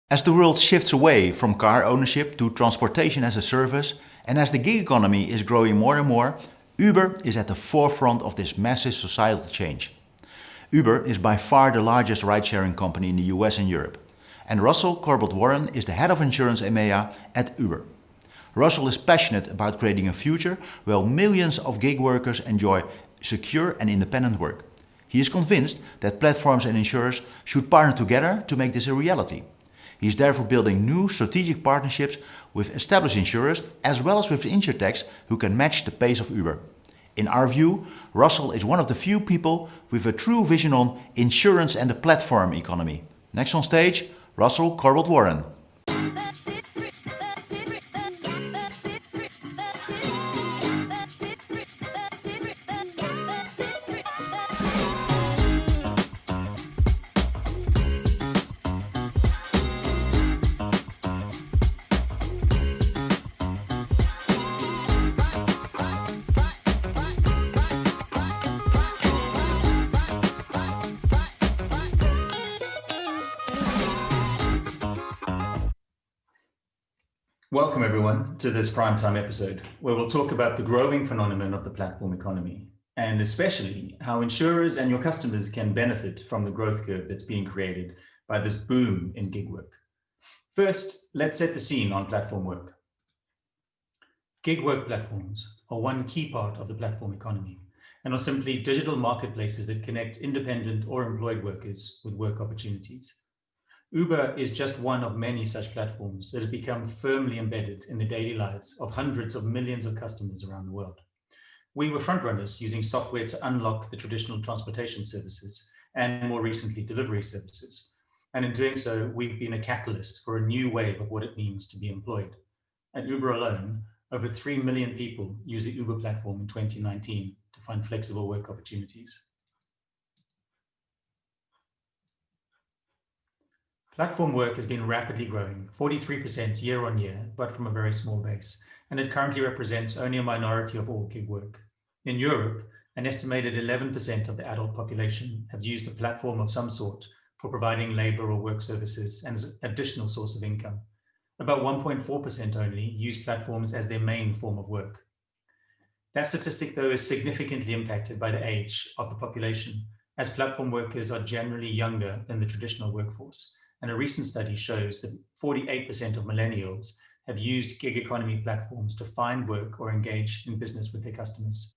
As the world shifts away from car ownership to transportation as a service, and as the gig economy is growing more and more, Uber is at the forefront of this massive societal change. Uber is by far the largest ride-sharing company in the US and Europe. And Russell Corbett-Warren is the head of insurance EMEA at Uber. Russell is passionate about creating a future where millions of gig workers enjoy secure and independent work. He is convinced that platforms and insurers should partner together to make this a reality. He is therefore building new strategic partnerships with established insurers as well as with insurtechs who can match the pace of Uber. In our view, Russell is one of the few people with a true vision on insurance and the platform economy. Next on stage, Russell Corbett-Warren. Welcome everyone to this primetime episode, where we'll talk about the growing phenomenon of the platform economy, and especially how insurers and your customers can benefit from the growth curve that's being created by this boom in gig work. First, let's set the scene on platform work. Gig work platforms are one key part of the platform economy and are simply digital marketplaces that connect independent or employed workers with work opportunities. Uber is just one of many such platforms that have become firmly embedded in the daily lives of hundreds of millions of customers around the world. We were frontrunners using software to unlock the traditional transportation services and more recently delivery services. And in doing so, we've been a catalyst for a new wave of what it means to be employed. At Uber alone, over 3 million people used the Uber platform in 2019 to find flexible work opportunities. Platform work has been rapidly growing, 43% year on year, but from a very small base, and it currently represents only a minority of all gig work. In Europe, an estimated 11% of the adult population have used a platform of some sort for providing labor or work services and as an additional source of income. About 1.4% only use platforms as their main form of work. That statistic, though, is significantly impacted by the age of the population, as platform workers are generally younger than the traditional workforce. And a recent study shows that 48% of millennials have used gig economy platforms to find work or engage in business with their customers.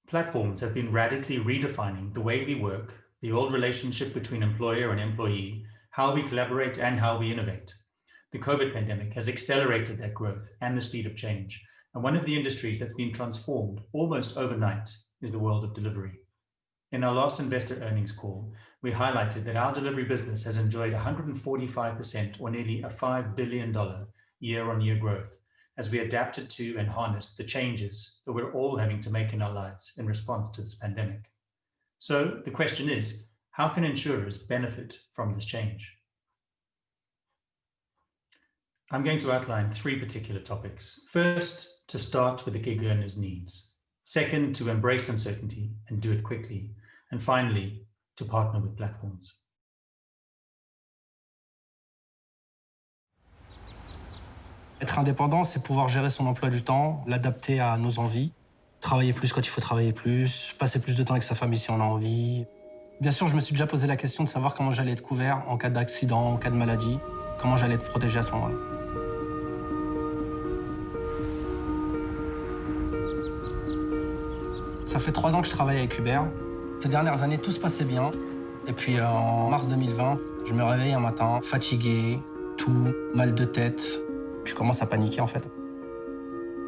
Platforms have been radically redefining the way we work, the old relationship between employer and employee, how we collaborate and how we innovate. The COVID pandemic has accelerated that growth and the speed of change. And one of the industries that's been transformed almost overnight is the world of delivery. In our last investor earnings call, we highlighted that our delivery business has enjoyed 145% or nearly a $5 billion year-on-year growth as we adapted to and harnessed the changes that we're all having to make in our lives in response to this pandemic. So the question is, how can insurers benefit from this change? I'm going to outline 3 particular topics. First, to start with the gig earner's needs. Second, to embrace uncertainty and do it quickly. And finally, to partner with platforms. Être indépendant, c'est pouvoir gérer son emploi du temps, l'adapter à nos envies, travailler plus quand il faut travailler plus, passer plus de temps avec sa famille si on a envie. Bien sûr, je me suis déjà posé la question de savoir comment j'allais être couvert en cas d'accident, en cas de maladie, comment j'allais être protégé à ce moment-là. Ça fait 3 ans que je travaille avec Uber. Ces dernières années, tout se passait bien. Et puis en mars 2020, je me réveille un matin, fatigué, tout, mal de tête. Je commence à paniquer en fait.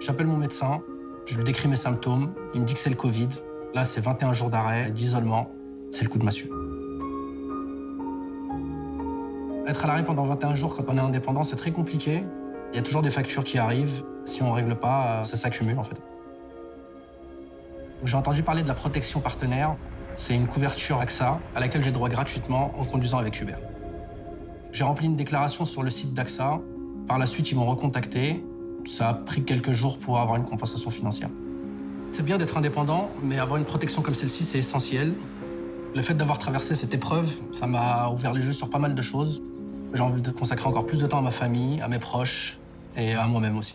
J'appelle mon médecin, je lui décris mes symptômes. Il me dit que c'est le Covid. Là, c'est 21 jours d'arrêt, d'isolement. C'est le coup de massue. Être à l'arrêt pendant 21 jours quand on est indépendant, c'est très compliqué. Il y a toujours des factures qui arrivent. Si on ne règle pas, ça s'accumule en fait. J'ai entendu parler de la protection partenaire. C'est une couverture AXA à laquelle j'ai droit gratuitement en conduisant avec Uber. J'ai rempli une déclaration sur le site d'AXA. Par la suite, ils m'ont recontacté. Ça a pris quelques jours pour avoir une compensation financière. C'est bien d'être indépendant, mais avoir une protection comme celle-ci, c'est essentiel. Le fait d'avoir traversé cette épreuve, ça m'a ouvert les yeux sur pas mal de choses. J'ai envie de consacrer encore plus de temps à ma famille, à mes proches et à moi-même aussi.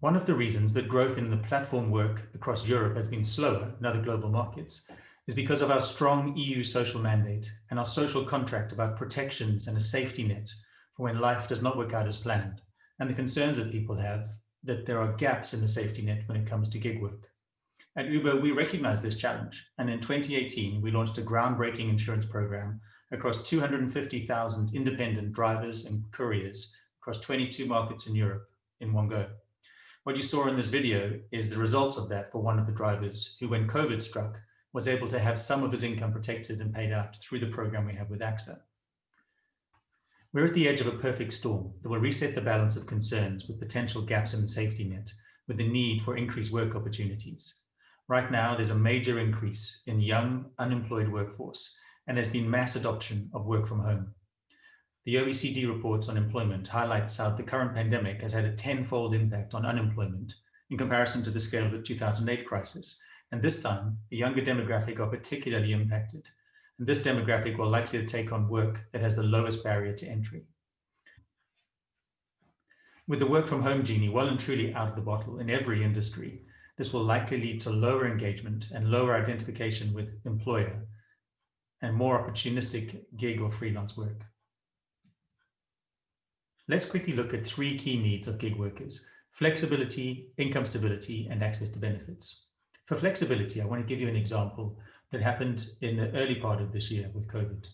One of the reasons that growth in the platform work across Europe has been slower in other global markets is because of our strong EU social mandate and our social contract about protections and a safety net for when life does not work out as planned, and the concerns that people have that there are gaps in the safety net when it comes to gig work. At Uber, we recognize this challenge, and in 2018, we launched a groundbreaking insurance program across 250,000 independent drivers and couriers across 22 markets in Europe in one go. What you saw in this video is the results of that for one of the drivers who, when COVID struck, was able to have some of his income protected and paid out through the program we have with AXA. We're at the edge of a perfect storm that will reset the balance of concerns with potential gaps in the safety net, with the need for increased work opportunities. Right now, there's a major increase in young, unemployed workforce, and there's been mass adoption of work from home. The OECD report on employment highlights how the current pandemic has had a tenfold impact on unemployment in comparison to the scale of the 2008 crisis. And this time, the younger demographic are particularly impacted. And this demographic will likely to take on work that has the lowest barrier to entry. With the work from home genie well and truly out of the bottle in every industry, this will likely lead to lower engagement and lower identification with employer and more opportunistic gig or freelance work. Let's quickly look at three key needs of gig workers: flexibility, income stability, and access to benefits. For flexibility, I want to give you an example that happened in the early part of this year with COVID.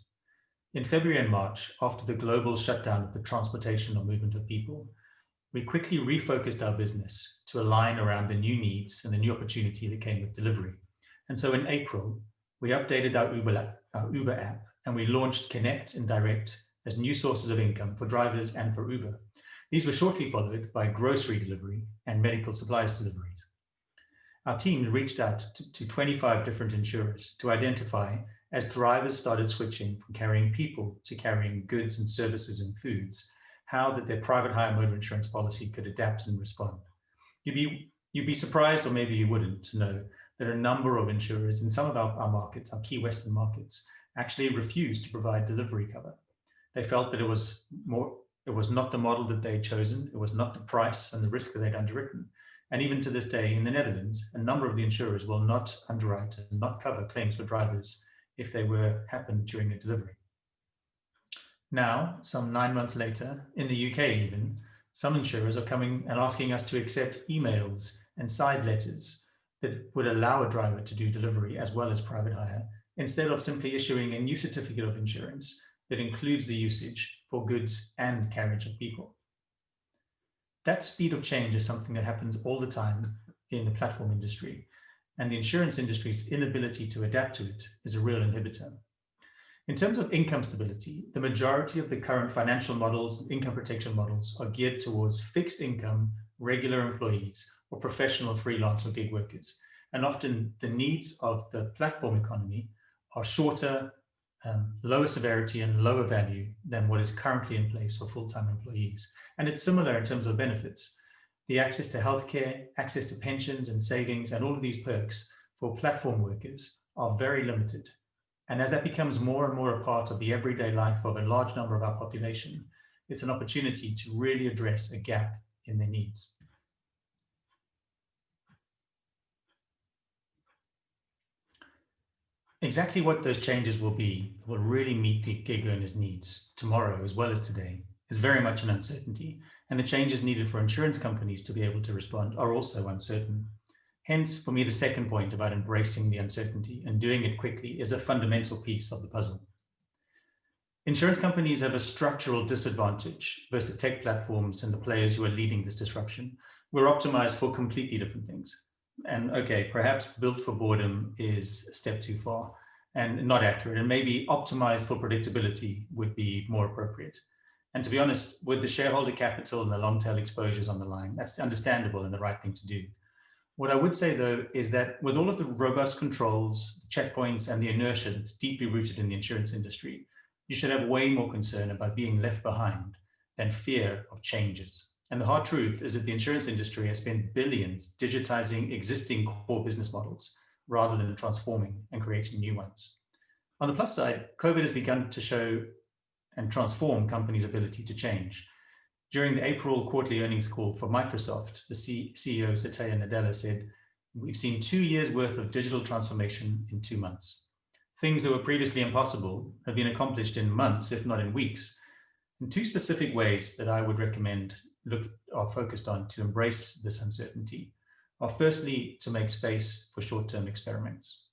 In February and March, after the global shutdown of the transportation or movement of people, we quickly refocused our business to align around the new needs and the new opportunity that came with delivery. And so in April, we updated our Uber app, and we launched Connect and Direct as new sources of income for drivers and for Uber. These were shortly followed by grocery delivery and medical supplies deliveries. Our team reached out to 25 different insurers to identify, as drivers started switching from carrying people to carrying goods and services and foods, how that their private hire motor insurance policy could adapt and respond. You'd be surprised, or maybe you wouldn't, to know that a number of insurers in some of our markets, our key Western markets, actually refused to provide delivery cover. They felt that it was not the model that they'd chosen, it was not the price and the risk that they'd underwritten. And even to this day in the Netherlands, a number of the insurers will not underwrite and not cover claims for drivers if they happened during a delivery. Now, some 9 months later, in the UK even, some insurers are coming and asking us to accept emails and side letters that would allow a driver to do delivery as well as private hire, instead of simply issuing a new certificate of insurance that includes the usage for goods and carriage of people. That speed of change is something that happens all the time in the platform industry, and the insurance industry's inability to adapt to it is a real inhibitor. In terms of income stability, the majority of the current financial models, income protection models, are geared towards fixed income, regular employees, or professional freelance or gig workers. And often the needs of the platform economy are shorter, lower severity and lower value than what is currently in place for full-time employees. And it's similar in terms of benefits. The access to healthcare, access to pensions and savings, and all of these perks for platform workers are very limited. And as that becomes more and more a part of the everyday life of a large number of our population, it's an opportunity to really address a gap in their needs. Exactly what those changes will be that will really meet the gig earners' needs tomorrow as well as today is very much an uncertainty, and the changes needed for insurance companies to be able to respond are also uncertain. Hence, for me, the second point about embracing the uncertainty and doing it quickly is a fundamental piece of the puzzle. Insurance companies have a structural disadvantage versus tech platforms and the players who are leading this disruption. We're optimized for completely different things. And okay, perhaps built for boredom is a step too far and not accurate, and maybe optimized for predictability would be more appropriate. And to be honest, with the shareholder capital and the long tail exposures on the line, that's understandable and the right thing to do. What I would say though is that with all of the robust controls, checkpoints, and the inertia that's deeply rooted in the insurance industry, you should have way more concern about being left behind than fear of changes. And the hard truth is that the insurance industry has spent billions digitizing existing core business models rather than transforming and creating new ones. On the plus side, COVID has begun to show and transform companies' ability to change. During the April quarterly earnings call for Microsoft, the CEO Satya Nadella said, "We've seen 2 years worth of digital transformation in 2 months. Things that were previously impossible have been accomplished in months, if not in weeks." And 2 specific ways that I would recommend are focused on to embrace this uncertainty are firstly, to make space for short-term experiments.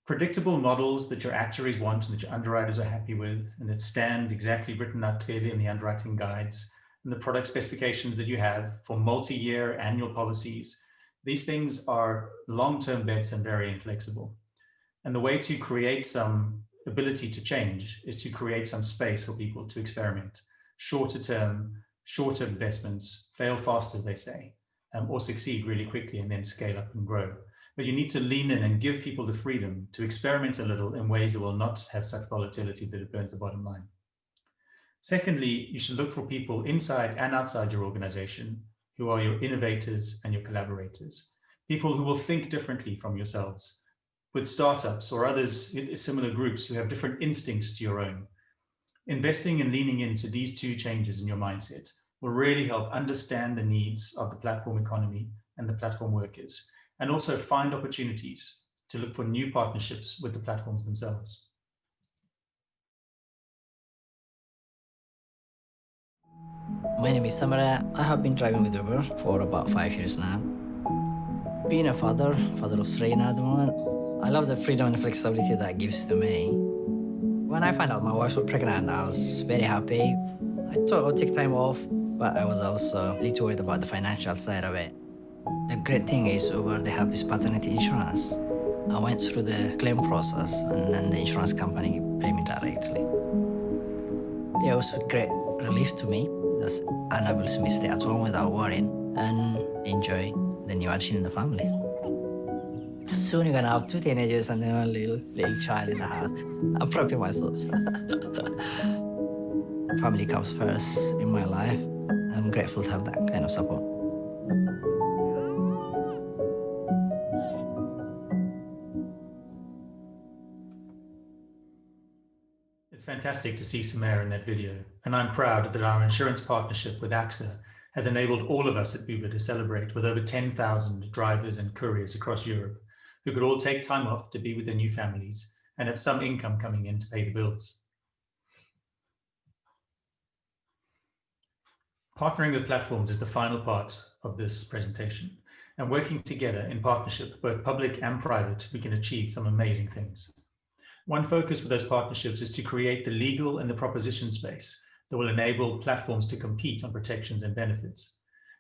Predictable models that your actuaries want and that your underwriters are happy with and that stand exactly written out clearly in the underwriting guides and the product specifications that you have for multi-year annual policies, these things are long-term bets and very inflexible. And the way to create some ability to change is to create some space for people to experiment. Shorter investments, fail fast, as they say, or succeed really quickly and then scale up and grow. But you need to lean in and give people the freedom to experiment a little in ways that will not have such volatility that it burns the bottom line. Secondly, you should look for people inside and outside your organization who are your innovators and your collaborators, people who will think differently from yourselves, with startups or others, similar groups who have different instincts to your own. Investing and leaning into these 2 changes in your mindset will really help understand the needs of the platform economy and the platform workers, and also find opportunities to look for new partnerships with the platforms themselves. My name is Samara. I have been driving with Uber for about 5 years now. Being a father of Serena at the moment, I love the freedom and flexibility that gives to me. When I found out my wife was pregnant, I was very happy. I thought I would take time off, but I was also a little worried about the financial side of it. The great thing is Uber, they have this paternity insurance. I went through the claim process and then the insurance company paid me directly. It was a great relief to me. This enables me to stay at home without worrying and enjoy the new addition in the family. Soon you're gonna have 2 teenagers and then a little child in the house. I'm proud of myself. Family comes first in my life. I'm grateful to have that kind of support. It's fantastic to see Samara in that video, and I'm proud that our insurance partnership with AXA has enabled all of us at Uber to celebrate with over 10,000 drivers and couriers across Europe who could all take time off to be with their new families and have some income coming in to pay the bills. Partnering with platforms is the final part of this presentation, and working together in partnership, both public and private, we can achieve some amazing things. One focus for those partnerships is to create the legal and the proposition space that will enable platforms to compete on protections and benefits.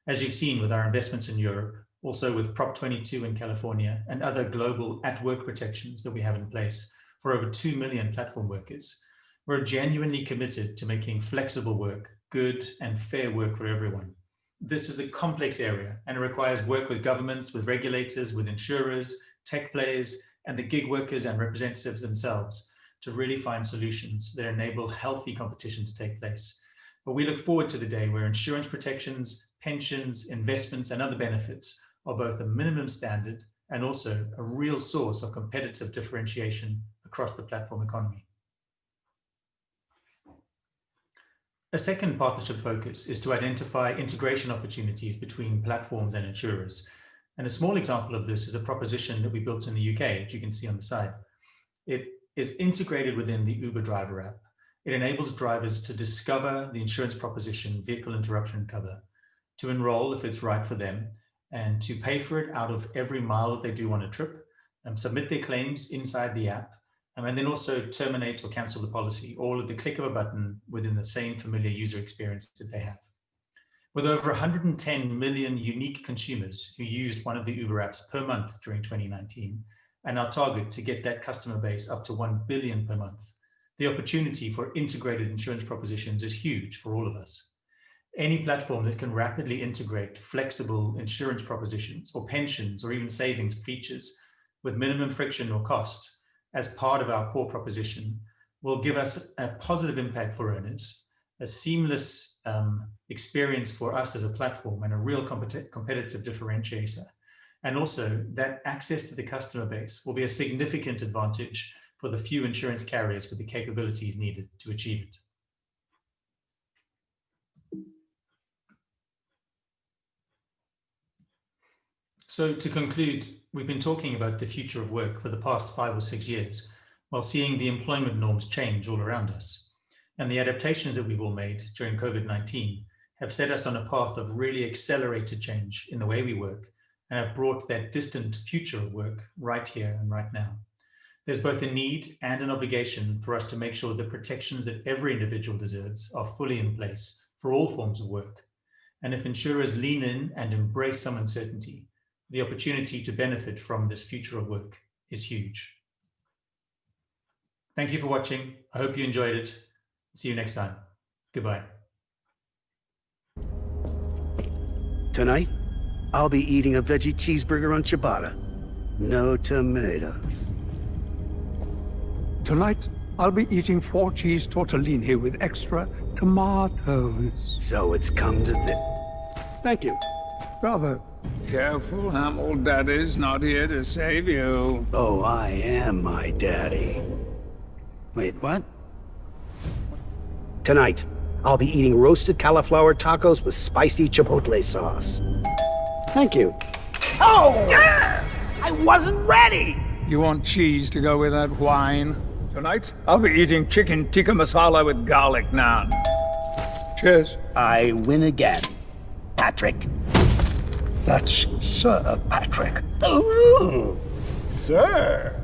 As you've seen with our investments in Europe, also with Prop 22 in California and other global at-work protections that we have in place for over 2 million platform workers, we're genuinely committed to making flexible work good and fair work for everyone. This is a complex area and it requires work with governments, with regulators, with insurers, tech players, and the gig workers and representatives themselves to really find solutions that enable healthy competition to take place. But we look forward to the day where insurance protections, pensions, investments, and other benefits are both a minimum standard and also a real source of competitive differentiation across the platform economy. A second partnership focus is to identify integration opportunities between platforms and insurers. And a small example of this is a proposition that we built in the UK, which you can see on the side. It is integrated within the Uber driver app. It enables drivers to discover the insurance proposition, vehicle interruption cover, to enroll if it's right for them, and to pay for it out of every mile that they do on a trip, submit their claims inside the app, and then also terminate or cancel the policy, all at the click of a button within the same familiar user experience that they have. With over 110 million unique consumers who used one of the Uber apps per month during 2019, and our target to get that customer base up to 1 billion per month, the opportunity for integrated insurance propositions is huge for all of us. Any platform that can rapidly integrate flexible insurance propositions or pensions or even savings features with minimum friction or cost as part of our core proposition will give us a positive impact for earners, a seamless experience for us as a platform and a real competitive differentiator. And also that access to the customer base will be a significant advantage for the few insurance carriers with the capabilities needed to achieve it. So to conclude, we've been talking about the future of work for the past 5 or 6 years, while seeing the employment norms change all around us. And the adaptations that we've all made during COVID-19 have set us on a path of really accelerated change in the way we work and have brought that distant future of work right here and right now. There's both a need and an obligation for us to make sure the protections that every individual deserves are fully in place for all forms of work. And if insurers lean in and embrace some uncertainty, the opportunity to benefit from this future of work is huge. Thank you for watching. I hope you enjoyed it. See you next time. Goodbye. Tonight, I'll be eating a veggie cheeseburger on ciabatta. No tomatoes. Tonight, I'll be eating 4 cheese tortellini with extra tomatoes. So it's come to this. Thank you. Bravo. Careful, Hamill. Daddy's not here to save you. Oh, I am my daddy. Wait, what? Tonight, I'll be eating roasted cauliflower tacos with spicy chipotle sauce. Thank you. Oh! I wasn't ready! You want cheese to go with that wine? Tonight, I'll be eating chicken tikka masala with garlic naan. Cheers. I win again. Patrick. That's Sir Patrick. Ooh, sir.